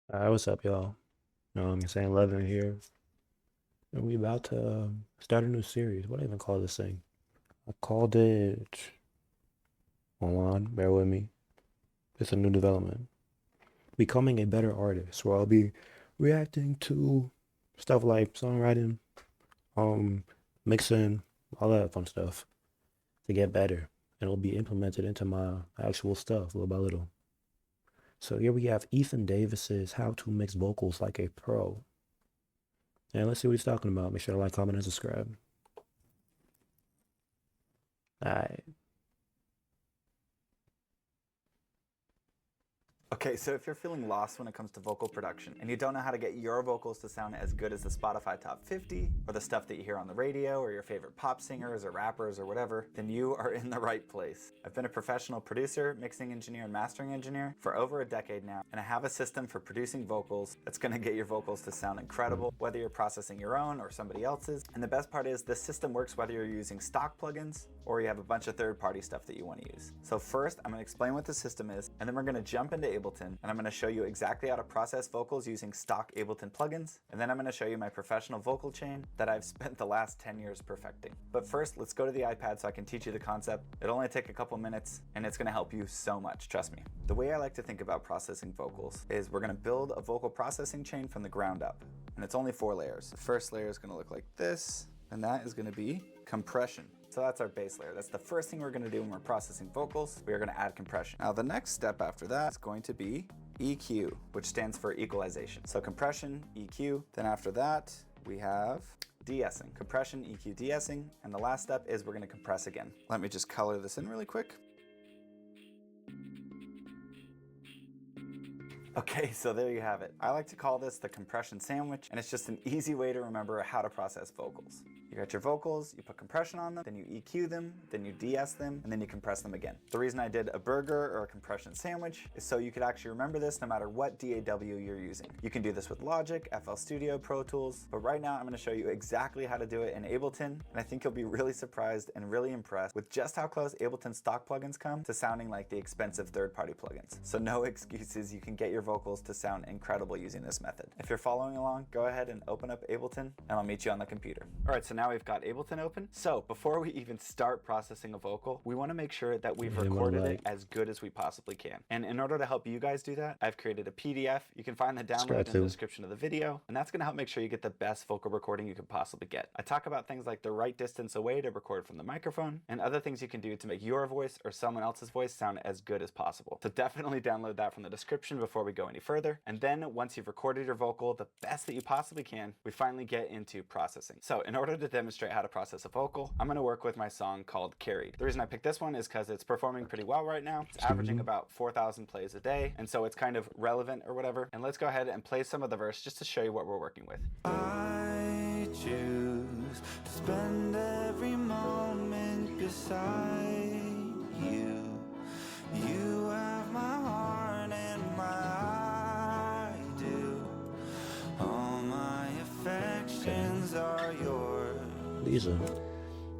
What's up, y'all? I'm saying 11 here, and we about to start a new series. What do I even call this thing? I called it. Hold on, bear with me. It's a new development. Becoming a better artist, where I'll be reacting to stuff like songwriting, um, mixing, all that fun stuff to get better, and it'll be implemented into my actual stuff little by little. So here we have Ethan Davis's How to Mix Vocals Like a Pro. And let's see what he's talking about. Make sure to like, comment, and subscribe. All right. Okay, so if you're feeling lost when it comes to vocal production and you don't know how to get your vocals to sound as good as the Spotify Top 50 or the stuff that you hear on the radio or your favorite pop singers or rappers or whatever, then you are in the right place. I've been a professional producer, mixing engineer, and mastering engineer for over a decade now, and I have a system for producing vocals that's gonna get your vocals to sound incredible, whether you're processing your own or somebody else's. And the best part is this system works whether you're using stock plugins or you have a bunch of third-party stuff that you want to use. So first, I'm going to explain what the system is, and then we're going to jump into Ableton, and I'm going to show you exactly how to process vocals using stock Ableton plugins, and then I'm going to show you my professional vocal chain that I've spent the last 10 years perfecting. But first, let's go to the iPad so I can teach you the concept. It'll only take a couple minutes, and it's going to help you so much, trust me. The way I like to think about processing vocals is we're going to build a vocal processing chain from the ground up, and it's only 4 layers. The first layer is going to look like this, and that is going to be compression. So that's our base layer. That's the first thing we're going to do when we're processing vocals. We are going to add compression. Now the next step after that is going to be EQ, which stands for equalization. So compression, EQ. Then after that, we have de-essing. Compression, EQ, de-essing. And the last step is we're going to compress again. Let me just color this in really quick. Okay, so there you have it. I like to call this the compression sandwich, and it's just an easy way to remember how to process vocals. You got your vocals, you put compression on them, then you EQ them, then you de-ess them, and then you compress them again. The reason I did a burger or a compression sandwich is so you could actually remember this no matter what DAW you're using. You can do this with Logic, FL Studio, Pro Tools, but right now I'm gonna show you exactly how to do it in Ableton, and I think you'll be really surprised and really impressed with just how close Ableton stock plugins come to sounding like the expensive third-party plugins. So no excuses, you can get your vocals to sound incredible using this method. If you're following along, go ahead and open up Ableton, and I'll meet you on the computer. All right, so now we've got Ableton open. So before we even start processing a vocal, we want to make sure that we've recorded it as good as we possibly can. And in order to help you guys do that, I've created a PDF. You can find the download in the description of the video, and that's going to help make sure you get the best vocal recording you can possibly get. I talk about things like the right distance away to record from the microphone and other things you can do to make your voice or someone else's voice sound as good as possible. So definitely download that from the description before we go any further. And then once you've recorded your vocal the best that you possibly can, we finally get into processing. So in order to demonstrate how to process a vocal, I'm going to work with my song called Carried. The reason I picked this one is because it's performing pretty well right now. It's averaging about 4,000 plays a day, and so it's kind of relevant or whatever. And let's go ahead and play some of the verse just to show you what we're working with. I choose to spend every moment beside you. You have my heart and my I do. All my affections are yours. Lisa.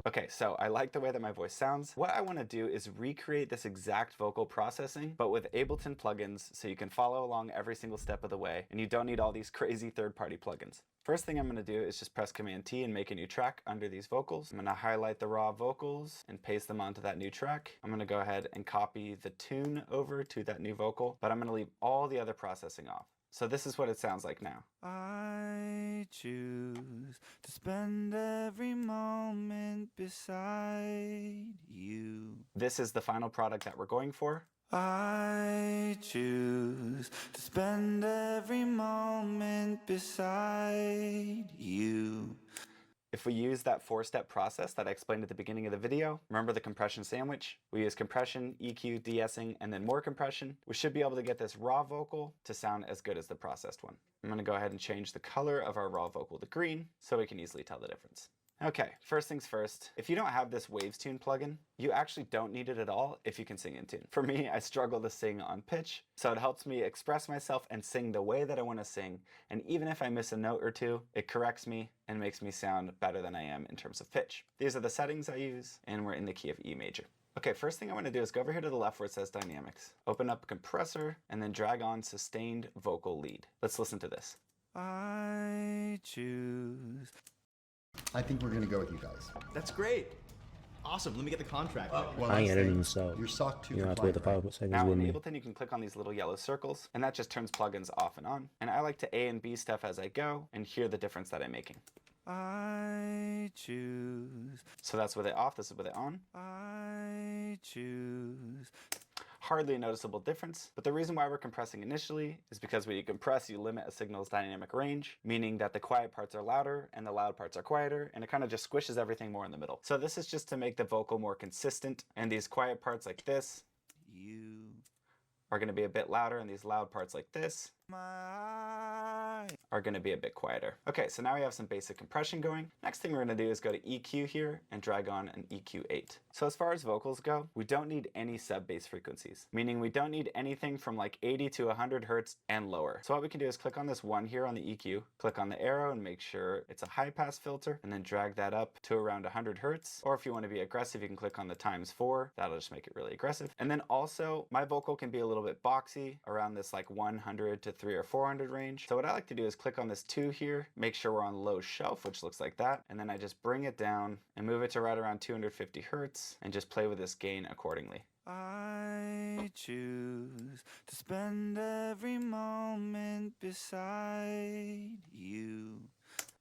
Okay, so I like the way that my voice sounds. What I want to do is recreate this exact vocal processing, but with Ableton plugins so you can follow along every single step of the way, and you don't need all these crazy third-party plugins. First thing I'm going to do is just press Command T and make a new track under these vocals. I'm going to highlight the raw vocals and paste them onto that new track. I'm going to go ahead and copy the tune over to that new vocal, but I'm going to leave all the other processing off. So this is what it sounds like now. I choose to spend every moment beside you. This is the final product that we're going for. I choose to spend every moment beside you. If we use that 4-step process that I explained at the beginning of the video, remember the compression sandwich? We use compression, EQ, de-essing, and then more compression. We should be able to get this raw vocal to sound as good as the processed one. I'm going to go ahead and change the color of our raw vocal to green so we can easily tell the difference. Okay, first things first, if you don't have this Waves Tune plugin, you actually don't need it at all if you can sing in tune. For me, I struggle to sing on pitch, so it helps me express myself and sing the way that I want to sing, and even if I miss a note or two, it corrects me and makes me sound better than I am in terms of pitch. These are the settings I use, and we're in the key of E major. Okay, first thing I want to do is go over here to the left where it says dynamics. Open up compressor and then drag on sustained vocal lead. Let's listen to this. I choose. I think we're gonna go with you guys. That's great. Awesome. Let me get the contract. One I ain't last editing thing. this out. You're SOC 2 You don't have to wait the compliant, 5 seconds Now with in me. Ableton, you can click on these little yellow circles, and that just turns plugins off and on. And I like to A and B stuff as I go and hear the difference that I'm making. I choose. So that's with it off, this is with it on. I choose. Hardly a noticeable difference, but the reason why we're compressing initially is because when you compress, you limit a signal's dynamic range, meaning that the quiet parts are louder and the loud parts are quieter, and it kind of just squishes everything more in the middle. So this is just to make the vocal more consistent, and these quiet parts like this, are going to be a bit louder, and these loud parts like this are going to be a bit quieter. Okay, so now we have some basic compression going. Next thing we're going to do is go to EQ here and drag on an EQ8. So as far as vocals go, we don't need any sub-bass frequencies, meaning we don't need anything from like 80 to 100 hertz and lower. So what we can do is click on this one here on the EQ, click on the arrow and make sure it's a high pass filter, and then drag that up to around 100 hertz. Or if you want to be aggressive, you can click on the ×4. That'll just make it really aggressive. And then also my vocal can be a little bit boxy around this like 100 to 300 or 400 range. So what I like to do is click on this 2 here, make sure we're on low shelf, which looks like that, and then I just bring it down and move it to right around 250 hertz and just play with this gain accordingly. I choose to spend every moment beside you.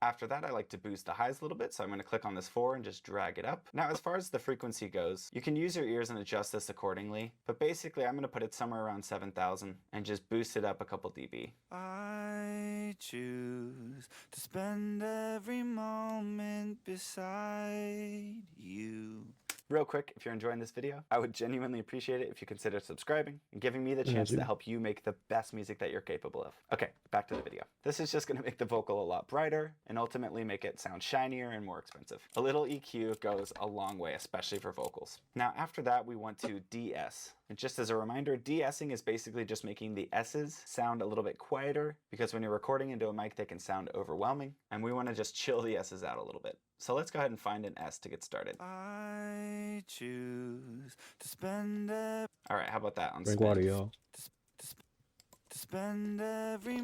After that, I like to boost the highs a little bit, so I'm going to click on this 4 and just drag it up. Now, as far as the frequency goes, you can use your ears and adjust this accordingly, but basically I'm going to put it somewhere around 7,000 and just boost it up a couple dB. I choose to spend every moment beside you. Real quick, if you're enjoying this video, I would genuinely appreciate it if you consider subscribing and giving me the chance to help you make the best music that you're capable of. Okay, back to the video. This is just going to make the vocal a lot brighter and ultimately make it sound shinier and more expensive. A little EQ goes a long way, especially for vocals. Now after that, we want to de-ess. And just as a reminder, de-essing is basically just making the S's sound a little bit quieter, because when you're recording into a mic, they can sound overwhelming, and we want to just chill the S's out a little bit. So let's go ahead and find an S to get started. I choose to spend it. All right, how about that on Drink spin? water, y'all. To spend every.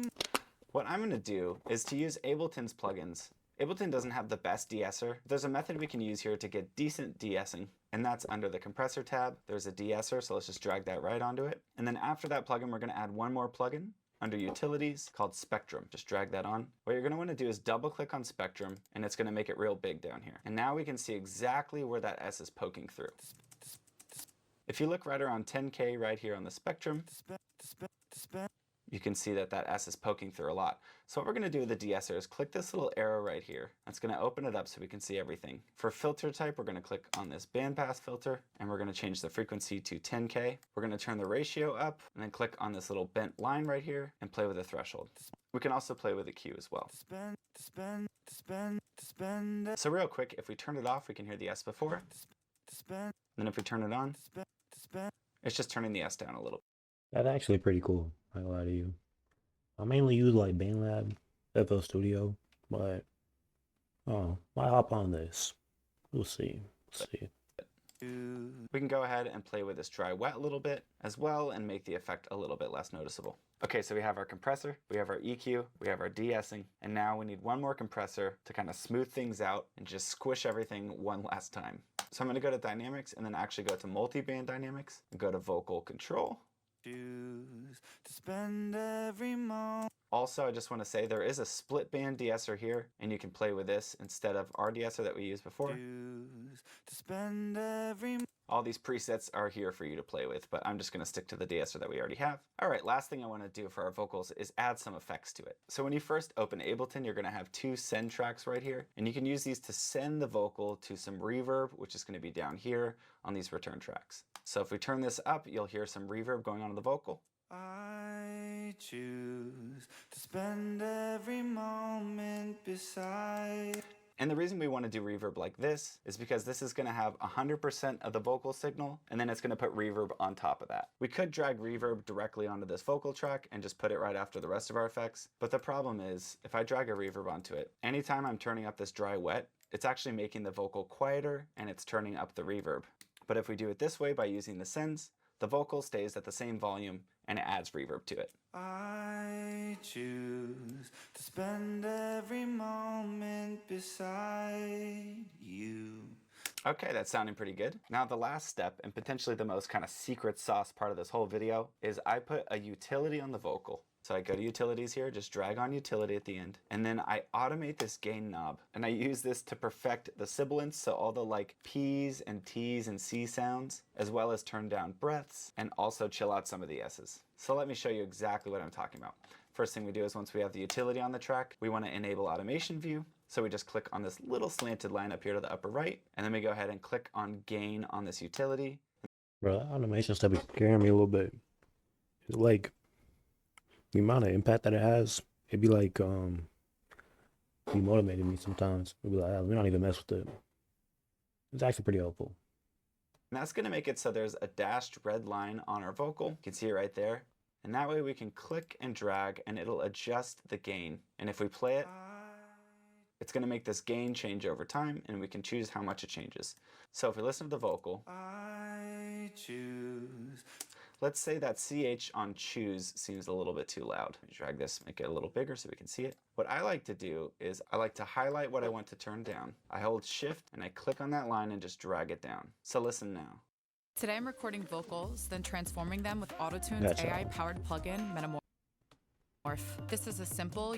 What I'm going to do is to use Ableton's plugins. Ableton doesn't have the best de-esser. There's a method we can use here to get decent de-essing, and that's under the compressor tab. There's a de-esser, so let's just drag that right onto it. And then after that plugin, we're going to add one more plugin under utilities called Spectrum. Just drag that on. What you're going to want to do is double click on Spectrum, and it's going to make it real big down here. And now we can see exactly where that S is poking through. If you look right around 10K right here on the Spectrum, you can see that that S is poking through a lot. So what we're going to do with the de-esser is click this little arrow right here. That's going to open it up so we can see everything. For filter type, we're going to click on this bandpass filter, and we're going to change the frequency to 10K. We're going to turn the ratio up, and then click on this little bent line right here and play with the threshold. We can also play with the Q as well. So real quick, if we turn it off, we can hear the S before. Then if we turn it on, it's just turning the S down a little. That's actually pretty cool. I lie to you. I mainly use like BandLab, FL Studio, but oh, I hop on this. We'll see. We can go ahead and play with this dry wet a little bit as well and make the effect a little bit less noticeable. Okay, so we have our compressor, we have our EQ, we have our de-essing, and now we need one more compressor to kind of smooth things out and just squish everything one last time. So I'm going to go to Dynamics and then actually go to Multiband Dynamics and go to Vocal Control. To spend every moment. Also, I just want to say there is a split band de-esser here, and you can play with this instead of our de-esser that we used before. To spend every. All these presets are here for you to play with, but I'm just going to stick to the de-esser that we already have. All right, last thing I want to do for our vocals is add some effects to it. So when you first open Ableton, you're going to have 2 send tracks right here, and you can use these to send the vocal to some reverb, which is going to be down here on these return tracks. So if we turn this up, you'll hear some reverb going on in the vocal. I choose to spend every moment beside. And the reason we want to do reverb like this is because this is going to have 100% of the vocal signal, and then it's going to put reverb on top of that. We could drag reverb directly onto this vocal track and just put it right after the rest of our effects, but the problem is if I drag a reverb onto it, anytime I'm turning up this dry wet, it's actually making the vocal quieter and it's turning up the reverb. But if we do it this way by using the sends, the vocal stays at the same volume and it adds reverb to it. I choose to spend every moment beside you. Okay, that's sounding pretty good. Now the last step, and potentially the most kind of secret sauce part of this whole video, is I put a utility on the vocal. So I go to utilities here, just drag on utility at the end, and then I automate this gain knob. And I use this to perfect the sibilants, so all the like P's and T's and C sounds, as well as turn down breaths, and also chill out some of the S's. So let me show you exactly what I'm talking about. First thing we do is once we have the utility on the track, we want to enable automation view. So we just click on this little slanted line up here to the upper right, and then we go ahead and click on gain on this utility. Bro, that automation stuff is scaring me a little bit. It's like the amount of impact that it has, it'd be like demotivating me sometimes. It'd be like, oh, we don't even mess with it. It's actually pretty helpful. And that's going to make it so there's a dashed red line on our vocal. You can see it right there. And that way we can click and drag and it'll adjust the gain. And if we play it, it's going to make this gain change over time and we can choose how much it changes. So if we listen to the vocal, I choose. Let's say that CH on choose seems a little bit too loud. Drag this, make it a little bigger so we can see it. What I like to do is I like to highlight what I want to turn down. I hold shift and I click on that line and just drag it down. So listen now. Today I'm recording vocals, then transforming them with Autotune's Gotcha. AI-powered plugin, Metamorph. This is a simple...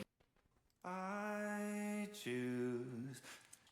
I choose.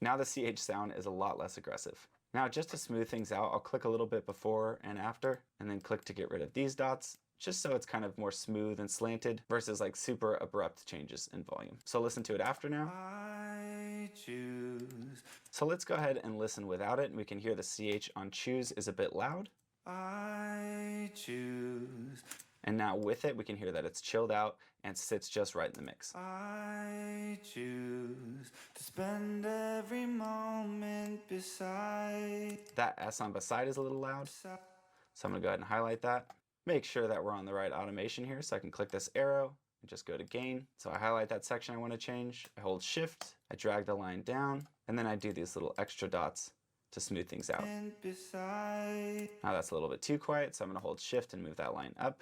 Now the CH sound is a lot less aggressive. Now just to smooth things out, I'll click a little bit before and after, and then click to get rid of these dots, just so it's kind of more smooth and slanted versus like super abrupt changes in volume. So listen to it after now. I choose. So let's go ahead and listen without it, and we can hear the CH on choose is a bit loud. I choose. And now with it, we can hear that it's chilled out and sits just right in the mix. I choose to spend every moment beside. That S on beside is a little loud, so I'm gonna go ahead and highlight that. Make sure that we're on the right automation here, so I can click this arrow and just go to gain. So I highlight that section I want to change. I hold shift, I drag the line down, and then I do these little extra dots to smooth things out. Now that's a little bit too quiet, so I'm going to hold shift and move that line up.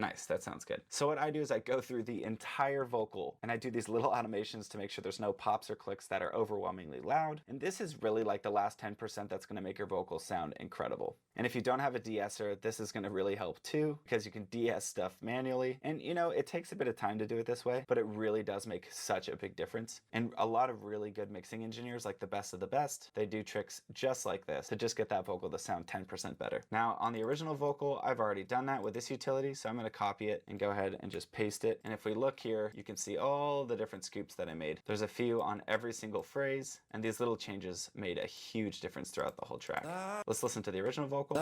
Nice, that sounds good. So what I do is I go through the entire vocal and I do these little automations to make sure there's no pops or clicks that are overwhelmingly loud. And this is really like the last 10% that's going to make your vocals sound incredible. And if you don't have a de-esser, this is going to really help too, because you can de-ess stuff manually. And you know, it takes a bit of time to do it this way, but it really does make such a big difference. And a lot of really good mixing engineers, like the best of the best, they do tricks just like this to just get that vocal to sound 10% better. Now on the original vocal, I've already done that with this utility, so I'm going to copy it and go ahead and just paste it. And if we look here, you can see all the different scoops that I made. There's a few on every single phrase, and these little changes made a huge difference throughout the whole track. Let's listen to the original vocal.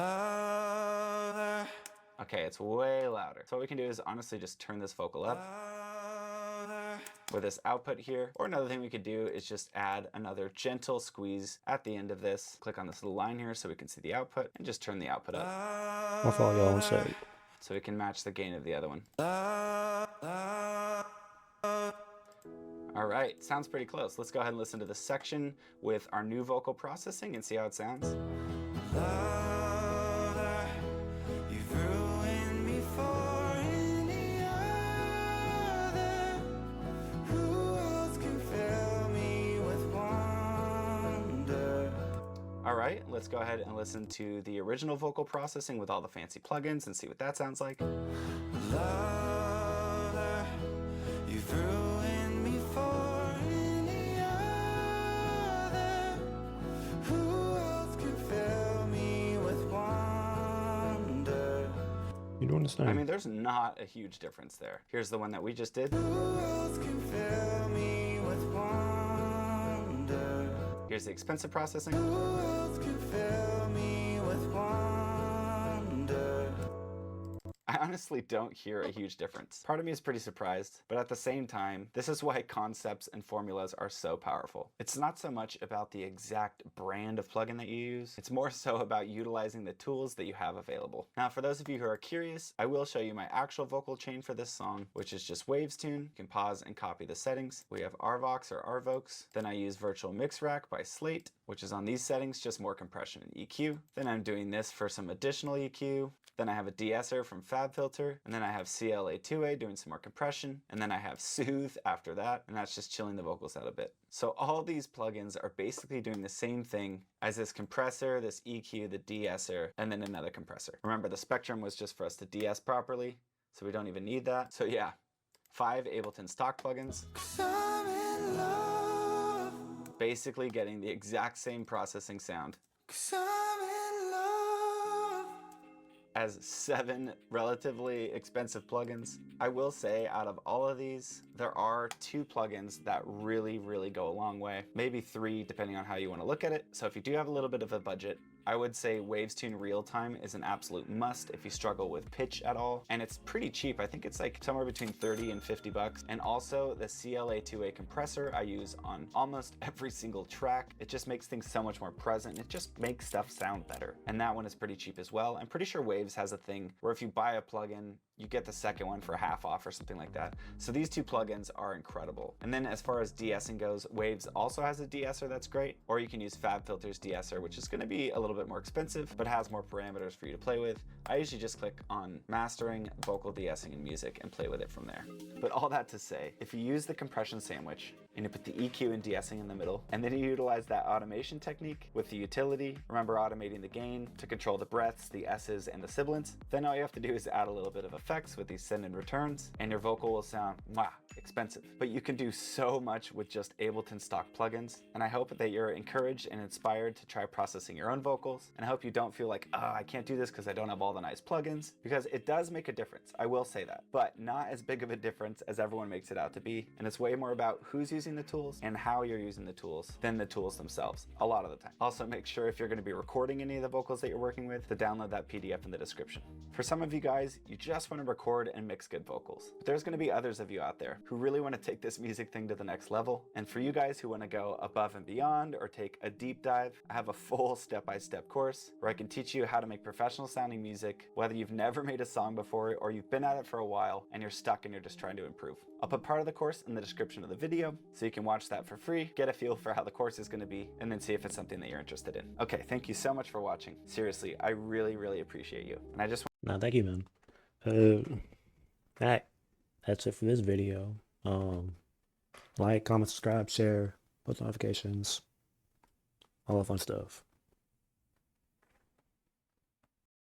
Okay, it's way louder. So what we can do is honestly just turn this vocal up with this output here. Or another thing we could do is just add another gentle squeeze at the end of this. Click on this little line here so we can see the output and just turn the output up. I'll follow y'all on side. So we can match the gain of the other one. All right, sounds pretty close. Let's go ahead and listen to this section with our new vocal processing and see how it sounds. All right, let's go ahead and listen to the original vocal processing with all the fancy plugins and see what that sounds like. You don't understand. I mean, there's not a huge difference there. Here's the one that we just did. Here's the expensive processing. I honestly don't hear a huge difference. Part of me is pretty surprised, but at the same time, this is why concepts and formulas are so powerful. It's not so much about the exact brand of plugin that you use, it's more so about utilizing the tools that you have available. Now, for those of you who are curious, I will show you my actual vocal chain for this song, which is just Waves Tune. You can pause and copy the settings. We have RVox or RVox. Then I use Virtual Mix Rack by Slate. which is on these settings, just more compression and EQ. Then I'm doing this for some additional EQ. Then I have a de-esser from FabFilter, and then I have CLA2A doing some more compression, and then I have Soothe after that, and that's just chilling the vocals out a bit. So all these plugins are basically doing the same thing as this compressor, this EQ, the de-esser, and then another compressor. Remember, the Spectrum was just for us to de-ess properly, so we don't even need that. So yeah, 5 Ableton stock plugins. Basically getting the exact same processing sound as 7 relatively expensive plugins. I will say, out of all of these, there are 2 plugins that really go a long way. Maybe 3, depending on how you want to look at it. So if you do have a little bit of a budget, I would say Waves Tune Real Time is an absolute must if you struggle with pitch at all. And it's pretty cheap. I think it's like somewhere between 30 and 50 bucks. And also the CLA2A compressor I use on almost every single track. It just makes things so much more present. It just makes stuff sound better. And that one is pretty cheap as well. I'm pretty sure Waves has a thing where if you buy a plugin, you get the second one for half off or something like that. So these 2 plugins are incredible. And then as far as de-essing goes, Waves also has a de-esser that's great, or you can use FabFilter's de-esser, which is gonna be a little bit more expensive, but has more parameters for you to play with. I usually just click on mastering, vocal de-essing, and music and play with it from there. But all that to say, if you use the compression sandwich and you put the EQ and de-essing in the middle, and then you utilize that automation technique with the utility, remember automating the gain to control the breaths, the S's, and the sibilants, then all you have to do is add a little bit of effects with these send and returns, and your vocal will sound expensive. But you can do so much with just Ableton stock plugins, and I hope that you're encouraged and inspired to try processing your own vocals, and I hope you don't feel like, I can't do this because I don't have all the nice plugins, because it does make a difference, I will say that, but not as big of a difference as everyone makes it out to be, and it's way more about who's using the tools and how you're using the tools than the tools themselves, a lot of the time. Also, make sure if you're going to be recording any of the vocals that you're working with, to download that PDF in the description. For some of you guys, you just want to record and mix good vocals. But there's going to be others of you out there who really want to take this music thing to the next level, and for you guys who want to go above and beyond or take a deep dive, I have a full step-by-step course where I can teach you how to make professional sounding music, whether you've never made a song before or you've been at it for a while and you're stuck and you're just trying to improve. I'll put part of the course in the description of the video so you can watch that for free, get a feel for how the course is going to be, and then see if it's something that you're interested in. Okay, thank you so much for watching. Seriously, I really appreciate you. And I just No, thank you, man. That's it for this video. Like, comment, subscribe, share, post notifications, all that fun stuff.